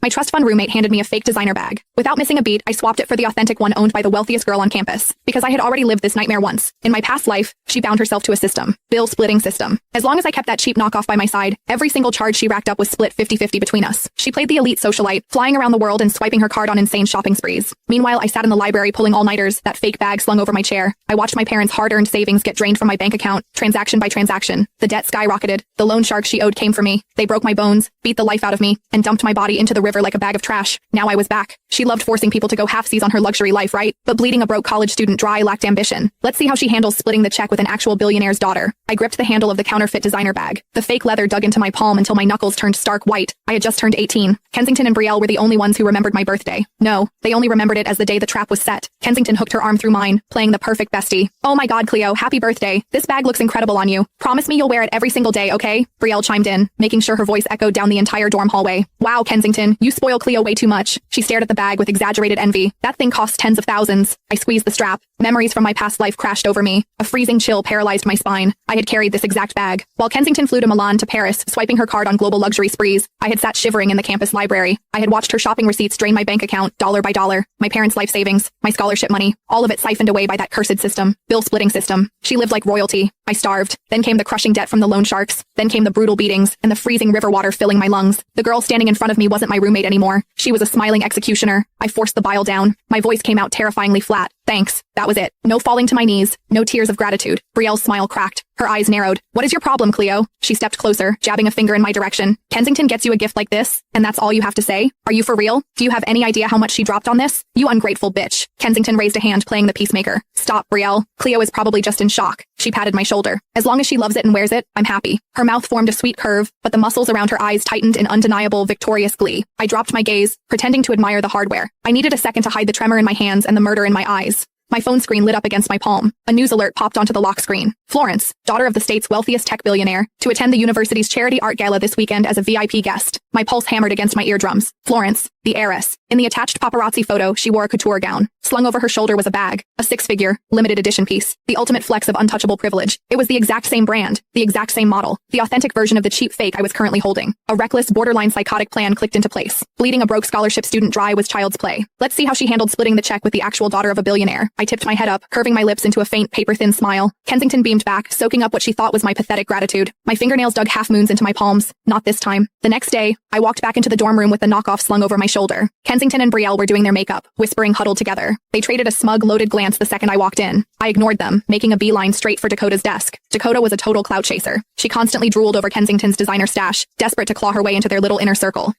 My trust fund roommate handed me a fake designer bag. Without missing a beat, I swapped it for the authentic one owned by the wealthiest girl on campus, because I had already lived this nightmare once. In my past life, she bound herself to a system. Bill-splitting system. As long as I kept that cheap knockoff by my side, every single charge she racked up was split 50-50 between us. She played the elite socialite, flying around the world and swiping her card on insane shopping sprees. Meanwhile, I sat in the library pulling all-nighters, that fake bag slung over my chair. I watched my parents' hard-earned savings get drained from my bank account, transaction by transaction. The debt skyrocketed. The loan shark she owed came for me. They broke my bones, beat the life out of me, and dumped my body into the river like a bag of trash. Now I was back. She loved forcing people to go halfsies on her luxury life, right? But bleeding a broke college student dry lacked ambition. Let's see how she handles splitting the check with an actual billionaire's daughter. I gripped the handle of the counterfeit designer bag. The fake leather dug into my palm until my knuckles turned stark white. I had just turned 18. Kensington and Brielle were the only ones who remembered my birthday. No, they only remembered it as the day the trap was set. Kensington hooked her arm through mine, playing the perfect bestie. Oh my god, Cleo, happy birthday. This bag looks incredible on you. Promise me you'll wear it every single day, okay? Brielle chimed in, making sure her voice echoed down the entire dorm hallway. Wow, Kensington, you spoil Cleo way too much. She stared at the bag with exaggerated envy. That thing costs tens of thousands. I squeezed the strap. Memories from my past life crashed over me. A freezing chill paralyzed my spine. I had carried this exact bag. While Kensington flew to Milan to Paris, swiping her card on global luxury sprees, I had sat shivering in the campus library. I had watched her shopping receipts drain my bank account, dollar by dollar. My parents' life savings, my scholarship money, all of it siphoned away by that cursed system. Bill-splitting system. She lived like royalty. I starved. Then came the crushing debt from the loan sharks. Then came the brutal beatings, and the freezing river water filling my lungs. The girl standing in front of me wasn't my roommate anymore. She was a smiling executioner. I forced the bile down. My voice came out terrifyingly flat. Thanks. That was it. No falling to my knees. No tears of gratitude. Brielle's smile cracked. Her eyes narrowed. What is your problem, Cleo? She stepped closer, jabbing a finger in my direction. Kensington gets you a gift like this, and that's all you have to say? Are you for real? Do you have any idea how much she dropped on this? You ungrateful bitch. Kensington raised a hand, playing the peacemaker. Stop, Brielle. Cleo is probably just in shock. She patted my shoulder. As long as she loves it and wears it, I'm happy. Her mouth formed a sweet curve, but the muscles around her eyes tightened in undeniable, victorious glee. I dropped my gaze, pretending to admire the hardware. I needed a second to hide the tremor in my hands and the murder in my eyes. My phone screen lit up against my palm. A news alert popped onto the lock screen. Florence, daughter of the state's wealthiest tech billionaire, to attend the university's charity art gala this weekend as a VIP guest. My pulse hammered against my eardrums. Florence, the heiress. In the attached paparazzi photo, she wore a couture gown. Slung over her shoulder was a bag, a six-figure, limited edition piece, the ultimate flex of untouchable privilege. It was the exact same brand, the exact same model, the authentic version of the cheap fake I was currently holding. A reckless, borderline psychotic plan clicked into place. Bleeding a broke scholarship student dry was child's play. Let's see how she handled splitting the check with the actual daughter of a billionaire. I tipped my head up, curving my lips into a faint, paper-thin smile. Kensington beamed back, soaking up what she thought was my pathetic gratitude. My fingernails dug half-moons into my palms. Not this time. The next day, I walked back into the dorm room with the knockoff slung over my shoulder. Kensington and Brielle were doing their makeup, whispering huddled together. They traded a smug, loaded glance the second I walked in. I ignored them, making a beeline straight for Dakota's desk. Dakota was a total clout chaser. She constantly drooled over Kensington's designer stash, desperate to claw her way into their little inner circle.